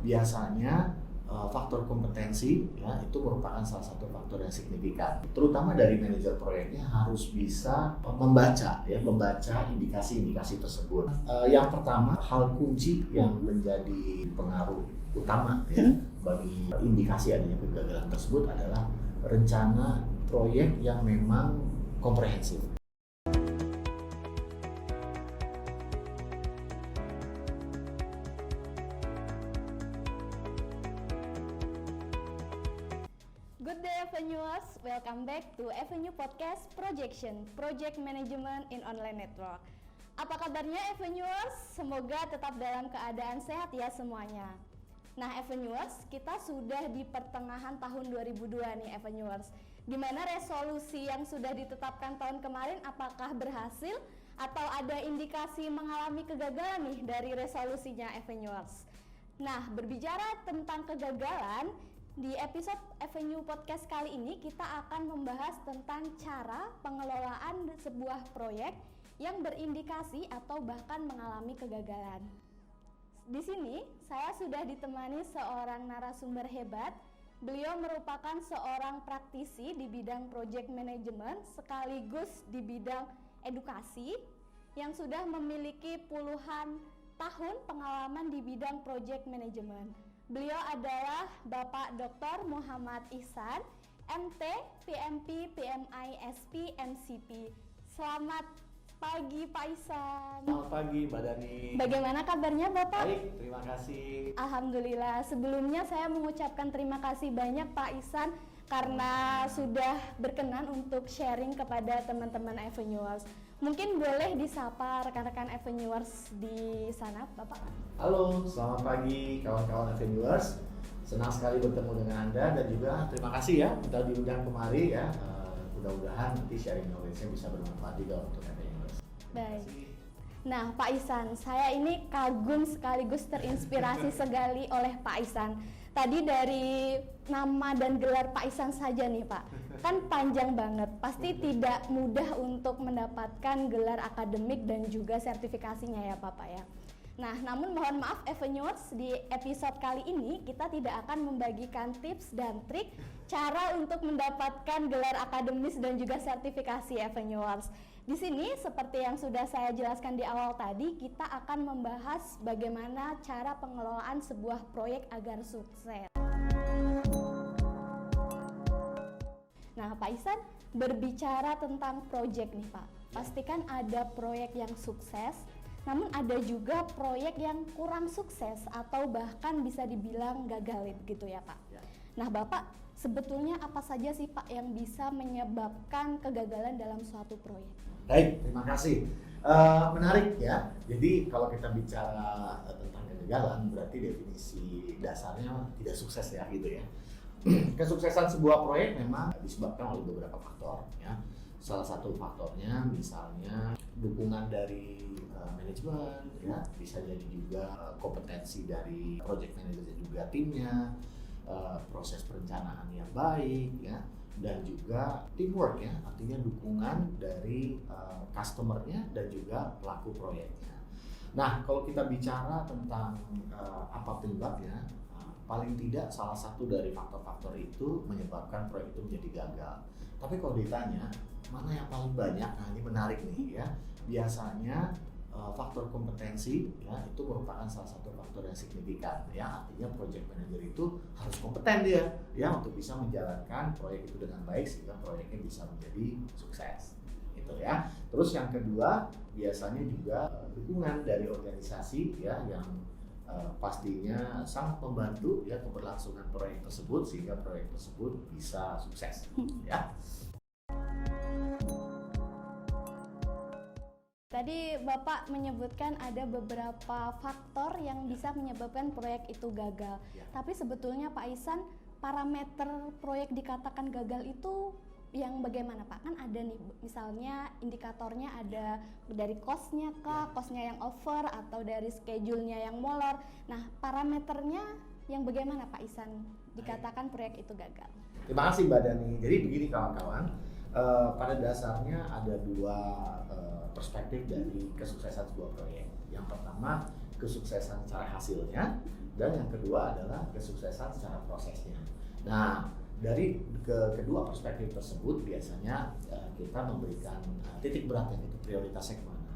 biasanya faktor kompetensi ya itu merupakan salah satu faktor yang signifikan. Terutama dari manajer proyeknya harus bisa membaca indikasi-indikasi tersebut. Yang pertama, hal kunci yang menjadi pengaruh utama ya bagi indikasi adanya kegagalan tersebut adalah rencana proyek yang memang komprehensif. Good day Avenuers, welcome back to Avenue Podcast Projection, Project Management in Online Network. Apa kabarnya Avenuers? Semoga tetap dalam keadaan sehat ya semuanya. Nah Avenuers, kita sudah di pertengahan tahun 2002 nih Avenuers. Gimana resolusi yang sudah ditetapkan tahun kemarin, apakah berhasil atau ada indikasi mengalami kegagalan nih dari resolusinya Avenuers? Nah berbicara tentang kegagalan, di episode Avenue Podcast kali ini kita akan membahas tentang cara pengelolaan sebuah proyek yang berindikasi atau bahkan mengalami kegagalan. Di sini saya sudah ditemani seorang narasumber hebat. Beliau merupakan seorang praktisi di bidang project management sekaligus di bidang edukasi yang sudah memiliki puluhan tahun pengalaman di bidang project management. Beliau adalah Bapak Dr. Muhammad Ihsan, MT, PMP, PMI, SP, MCP. Selamat pagi Pak Ihsan. Selamat pagi Mbak Dani. Bagaimana kabarnya Bapak? Baik, terima kasih. Alhamdulillah. Sebelumnya saya mengucapkan terima kasih banyak Pak Ihsan karena sudah berkenan untuk sharing kepada teman-teman Avenuers. Mungkin boleh disapa rekan-rekan Avenuers di sana, Bapak. Halo, selamat pagi kawan-kawan Avenuers. Senang sekali bertemu dengan Anda dan juga terima kasih ya sudah diundang kemari ya. Mudah-mudahan nanti sharing knowledge-nya bisa bermanfaat juga untuk Avenuers. Baik. Nah, Pak Ihsan, saya ini kagum sekaligus terinspirasi sekali oleh Pak Ihsan. Tadi dari nama dan gelar Pak Ihsan saja nih Pak, kan panjang banget, pasti tidak mudah untuk mendapatkan gelar akademik dan juga sertifikasinya ya Bapak ya. Nah, namun mohon maaf Avenuers, di episode kali ini kita tidak akan membagikan tips dan trik cara untuk mendapatkan gelar akademis dan juga sertifikasi Avenuers. Di sini seperti yang sudah saya jelaskan di awal tadi, kita akan membahas bagaimana cara pengelolaan sebuah proyek agar sukses. Nah, Pak Ihsan, berbicara tentang proyek nih Pak, pastikan ada proyek yang sukses, namun ada juga proyek yang kurang sukses atau bahkan bisa dibilang gagal gitu ya Pak. Nah Bapak, sebetulnya apa saja sih Pak yang bisa menyebabkan kegagalan dalam suatu proyek? Baik, terima kasih. Menarik ya. Jadi kalau kita bicara tentang kegagalan, berarti definisi dasarnya tidak sukses ya gitu ya. Kesuksesan sebuah proyek memang disebabkan oleh beberapa faktor ya. Salah satu faktornya misalnya dukungan dari manajemen ya, bisa jadi juga kompetensi dari project manager dan juga timnya, proses perencanaan yang baik ya, dan juga teamwork ya, artinya dukungan dari customer-nya dan juga pelaku proyeknya. Nah, kalau kita bicara tentang apa penyebabnya, paling tidak salah satu dari faktor-faktor itu menyebabkan proyek itu menjadi gagal. Tapi kalau ditanya mana yang paling banyak, nah ini menarik nih ya. Biasanya faktor kompetensi ya itu merupakan salah satu faktor yang signifikan ya, artinya project manager itu harus kompeten dia ya untuk bisa menjalankan proyek itu dengan baik sehingga proyeknya bisa menjadi sukses gitu ya. Terus yang kedua biasanya juga dukungan dari organisasi ya yang pastinya sangat membantu ya keberlangsungan proyek tersebut sehingga proyek tersebut bisa sukses ya. Tadi Bapak menyebutkan ada beberapa faktor yang bisa menyebabkan proyek itu gagal. Ya. Tapi sebetulnya Pak Ihsan, parameter proyek dikatakan gagal itu yang bagaimana Pak? Kan ada nih, misalnya indikatornya ada dari cost-nya kah, cost-nya yang over, atau dari schedule-nya yang molor. Nah, parameternya yang bagaimana Pak Ihsan dikatakan proyek itu gagal? Terima kasih Mbak Dani. Jadi begini kawan-kawan, pada dasarnya ada dua perspektif dari kesuksesan sebuah proyek. Yang pertama, kesuksesan secara hasilnya, dan yang kedua adalah kesuksesan secara prosesnya. Nah, dari kedua perspektif tersebut biasanya kita memberikan titik beratnya, itu prioritasnya kemana.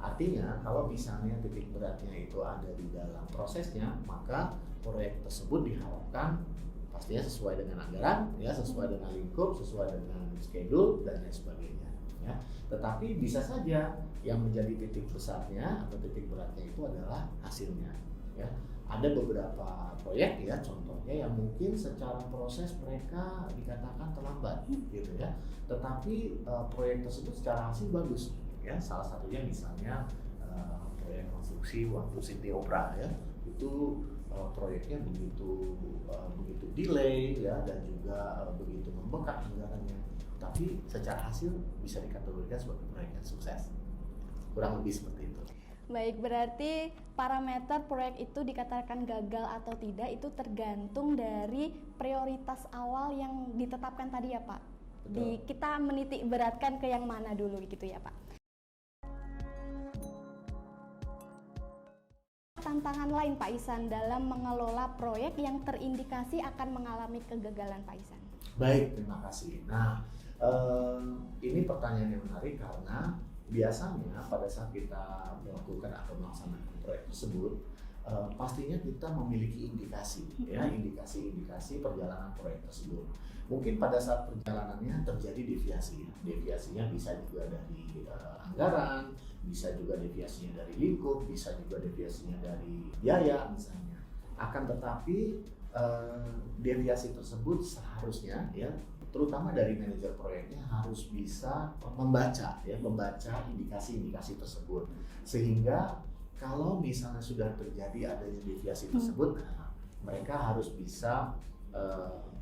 Artinya kalau misalnya titik beratnya itu ada di dalam prosesnya, maka proyek tersebut diharapkan pastinya sesuai dengan anggaran, ya, sesuai dengan lingkup, sesuai dengan schedule dan lain sebagainya. Ya. Tetapi bisa saja yang menjadi titik besarnya atau titik beratnya itu adalah hasilnya. Ya. Ada beberapa proyek, ya, contohnya yang mungkin secara proses mereka dikatakan terlambat, gitu ya. Tetapi proyek tersebut secara hasil bagus, ya. Salah satunya misalnya proyek konstruksi waktu City Opera, ya, itu proyeknya begitu delay, ya, dan juga begitu membengkak anggarannya. Tapi secara hasil bisa dikategorikan sebagai proyek yang sukses. Kurang lebih seperti itu. Baik, berarti parameter proyek itu dikatakan gagal atau tidak itu tergantung dari prioritas awal yang ditetapkan tadi ya Pak. Kita menitik beratkan ke yang mana dulu gitu ya Pak. Tantangan lain Pak Ihsan dalam mengelola proyek yang terindikasi akan mengalami kegagalan Pak Ihsan. Baik, terima kasih. Nah, ini pertanyaan yang menarik karena biasanya pada saat kita melakukan atau melaksanakan proyek tersebut, pastinya kita memiliki indikasi, ya, indikasi perjalanan proyek tersebut. Mungkin pada saat perjalanannya terjadi deviasi. Deviasinya bisa juga dari anggaran, bisa juga deviasinya dari lingkup, bisa juga deviasinya dari biaya misalnya. Akan tetapi deviasi tersebut seharusnya, ya, terutama dari manajer proyeknya harus bisa membaca indikasi-indikasi tersebut, sehingga kalau misalnya sudah terjadi adanya deviasi tersebut, nah, mereka harus bisa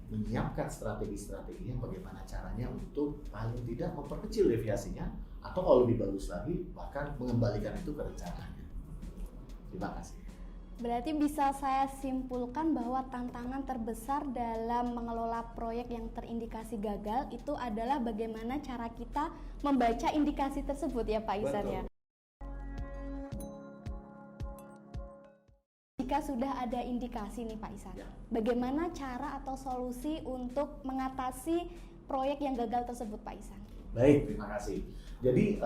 menyiapkan strategi-strateginya bagaimana caranya untuk paling tidak memperkecil deviasinya, atau kalau lebih bagus lagi bahkan mengembalikan itu ke rencananya. Terima kasih. Berarti bisa saya simpulkan bahwa tantangan terbesar dalam mengelola proyek yang terindikasi gagal itu adalah bagaimana cara kita membaca indikasi tersebut ya Pak Ihsan ya. Jika sudah ada indikasi nih Pak Ihsan, bagaimana cara atau solusi untuk mengatasi proyek yang gagal tersebut Pak Ihsan? Baik, terima kasih. Jadi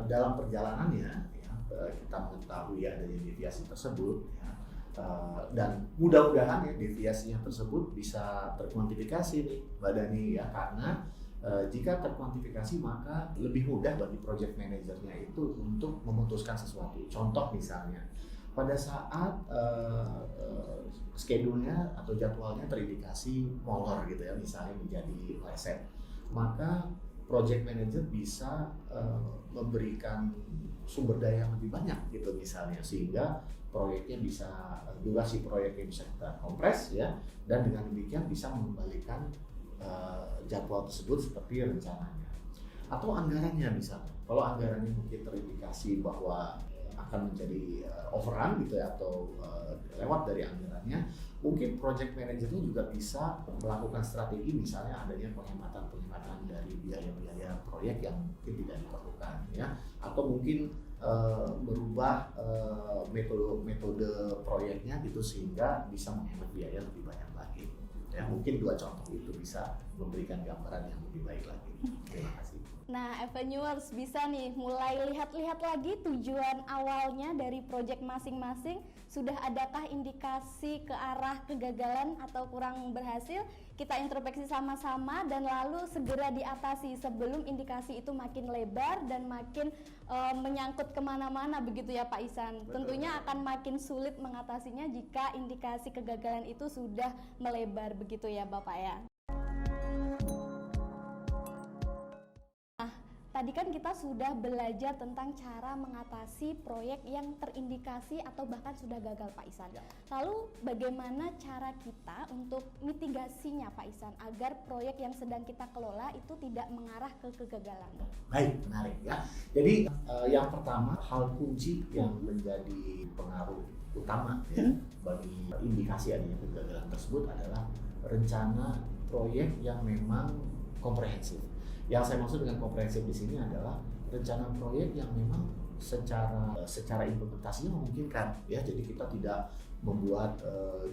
dalam perjalanannya, ya, kita mengetahui adanya deviasi tersebut, ya, dan mudah-mudahan ya deviasinya tersebut bisa terkuantifikasi nih Mbak Dani, ya, karena jika terkuantifikasi maka lebih mudah bagi project manajernya itu untuk memutuskan sesuatu. Contoh misalnya pada saat schedule-nya atau jadwalnya terindikasi molor gitu ya, misalnya menjadi meleset, maka project manager bisa memberikan sumber daya yang lebih banyak gitu misalnya, sehingga proyeknya bisa, durasi proyeknya bisa kita kompres, ya, dan dengan demikian bisa mengembalikan jadwal tersebut seperti rencananya. Atau anggarannya misalnya, kalau anggarannya mungkin terindikasi bahwa akan menjadi overrun gitu ya, atau lewat dari anggarannya, mungkin project manajernya juga bisa melakukan strategi misalnya adanya penghematan dari biaya-biaya proyek yang mungkin tidak diperlukan, ya, atau mungkin merubah metode proyeknya gitu sehingga bisa menghemat biaya lebih banyak lagi. Ya, mungkin dua contoh itu bisa memberikan gambaran yang lebih baik lagi. Terima kasih. Nah, Avenuers bisa nih mulai lihat-lihat lagi tujuan awalnya dari proyek masing-masing. Sudah adakah indikasi ke arah kegagalan atau kurang berhasil? Kita introspeksi sama-sama dan lalu segera diatasi sebelum indikasi itu makin lebar dan makin menyangkut kemana-mana begitu ya Pak Ihsan. Tentunya akan makin sulit mengatasinya jika indikasi kegagalan itu sudah melebar begitu ya Bapak ya. Tadi kan kita sudah belajar tentang cara mengatasi proyek yang terindikasi atau bahkan sudah gagal Pak Ihsan. Lalu bagaimana cara kita untuk mitigasinya Pak Ihsan agar proyek yang sedang kita kelola itu tidak mengarah ke kegagalan? Baik, menarik ya. Jadi yang pertama, hal kunci yang menjadi pengaruh utama ya bagi indikasi adanya kegagalan tersebut adalah rencana proyek yang memang komprehensif. Yang saya maksud dengan komprehensif di sini adalah rencana proyek yang memang secara implementasinya memungkinkan, ya. Jadi kita tidak membuat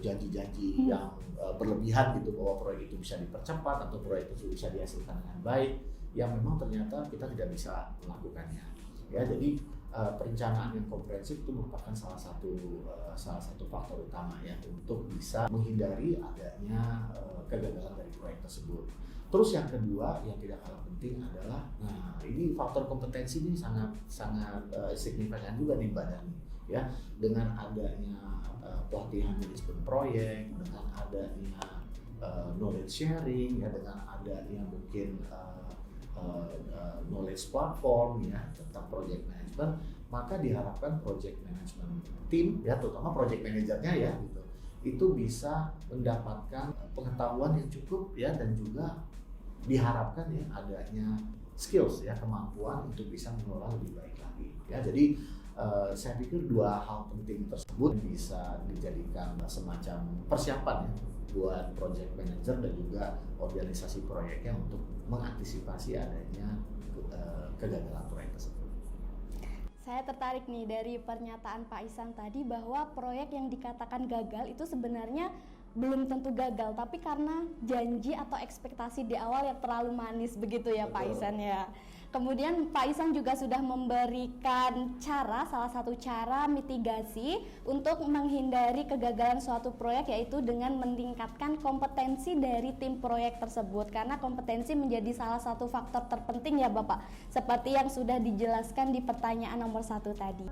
janji-janji yang berlebihan gitu bahwa proyek itu bisa dipercepat atau proyek itu bisa dihasilkan dengan baik, yang memang ternyata kita tidak bisa melakukannya. Ya, jadi perencanaan yang komprehensif itu merupakan salah satu faktor utama ya untuk bisa menghindari adanya kegagalan dari proyek tersebut. Terus yang kedua yang tidak kalah penting adalah, nah ini faktor kompetensi ini sangat signifikan juga nih Mbak Dani ya, dengan adanya pelatihan manajemen proyek, dengan adanya knowledge sharing ya, dengan adanya mungkin knowledge platform ya tentang project management, maka diharapkan project management team ya, terutama project manajernya ya gitu, itu bisa mendapatkan pengetahuan yang cukup ya, dan juga diharapkan ya adanya skills ya, kemampuan untuk bisa mengelola lebih baik lagi ya. Jadi saya pikir dua hal penting tersebut bisa dijadikan semacam persiapan ya buat project manager dan juga organisasi proyeknya untuk mengantisipasi adanya kegagalan proyek tersebut. Saya tertarik nih dari pernyataan Pak Ihsan tadi bahwa proyek yang dikatakan gagal itu sebenarnya belum tentu gagal, tapi karena janji atau ekspektasi di awal yang terlalu manis begitu ya. Betul. Pak Ihsan ya. Kemudian Pak Ihsan juga sudah memberikan salah satu cara mitigasi untuk menghindari kegagalan suatu proyek, yaitu dengan meningkatkan kompetensi dari tim proyek tersebut, karena kompetensi menjadi salah satu faktor terpenting ya Bapak, seperti yang sudah dijelaskan di pertanyaan nomor 1 tadi.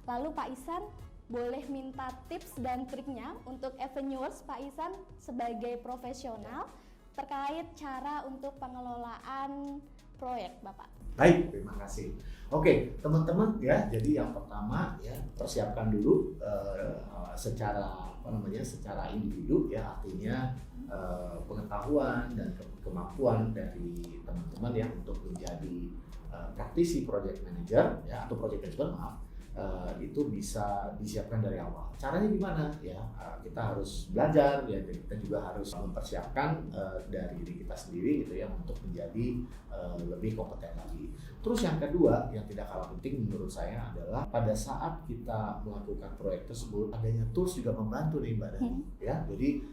Lalu Pak Ihsan boleh minta tips dan triknya untuk Avenuers Pak Ihsan sebagai profesional terkait cara untuk pengelolaan proyek Bapak. Baik, terima kasih. Oke, teman-teman ya, jadi yang pertama ya, persiapkan dulu secara individu ya, artinya pengetahuan dan kemampuan dari teman-teman ya untuk menjadi praktisi project manager ya, atau project manager itu bisa disiapkan dari awal. Caranya gimana ya? Kita harus belajar ya, kita juga harus mempersiapkan dari diri kita sendiri gitu ya untuk menjadi lebih kompeten lagi. Terus yang kedua yang tidak kalah penting menurut saya adalah pada saat kita melakukan proyek tersebut, adanya tools juga membantu nih Mbak Dani ya. Jadi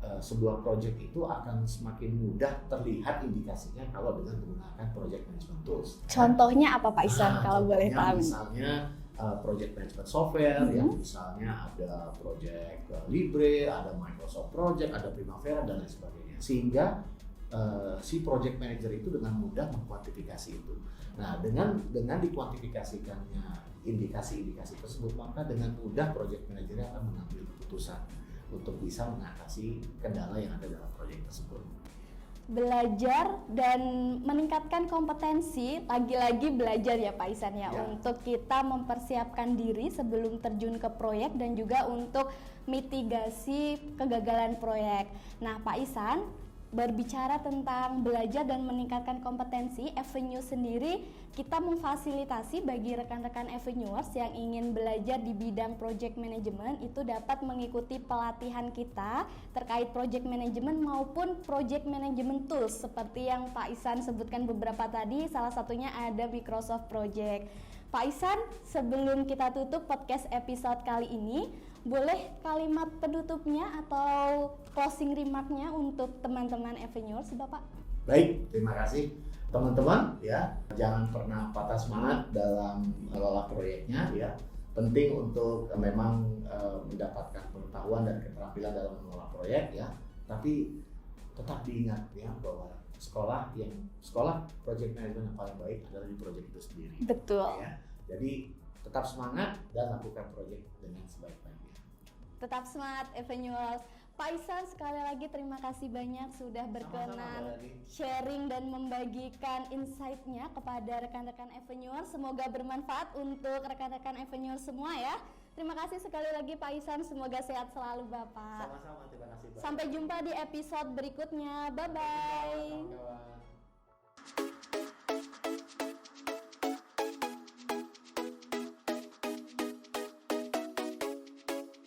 sebuah project itu akan semakin mudah terlihat indikasinya kalau dengan menggunakan project management tools. Contohnya apa Pak Ihsan kalau boleh tahu? Misalnya project management software ya, misalnya ada project Libre, ada Microsoft Project, ada Primavera dan lain sebagainya. Sehingga si project manager itu dengan mudah mengkuantifikasi itu. Nah, dengan dikuantifikasikannya indikasi-indikasi tersebut, maka dengan mudah project manager akan mengambil keputusan untuk bisa mengatasi kendala yang ada dalam proyek tersebut. Belajar dan meningkatkan kompetensi, lagi-lagi belajar ya Pak Ihsan ya, untuk kita mempersiapkan diri sebelum terjun ke proyek dan juga untuk mitigasi kegagalan proyek. Nah Pak Ihsan, berbicara tentang belajar dan meningkatkan kompetensi, Avenue sendiri kita memfasilitasi bagi rekan-rekan Avenuers yang ingin belajar di bidang project management itu dapat mengikuti pelatihan kita terkait project management maupun project management tools seperti yang Pak Ihsan sebutkan beberapa tadi, salah satunya ada Microsoft Project. Pak Ihsan, sebelum kita tutup podcast episode kali ini, boleh kalimat penutupnya atau closing remark-nya untuk teman-teman Avenuers, Bapak? Baik, terima kasih teman-teman ya. Jangan pernah patah semangat dalam mengelola proyeknya ya. Penting untuk memang mendapatkan pengetahuan dan keterampilan dalam mengelola proyek ya. Tapi tetap diingat ya bahwa sekolah project management yang paling baik adalah di proyek itu sendiri. Betul. Ya. Jadi tetap semangat dan lakukan proyek dengan sebaik-baiknya. Tetap semangat Avenuers. Pak Ihsan, sekali lagi terima kasih banyak sudah berkenan sharing dan membagikan insight-nya kepada rekan-rekan Avenuers. Semoga bermanfaat untuk rekan-rekan Avenuers semua ya. Terima kasih sekali lagi Pak Ihsan, semoga sehat selalu Bapak. Sama-sama, terima kasih Pak. Sampai jumpa di episode berikutnya. Bye-bye.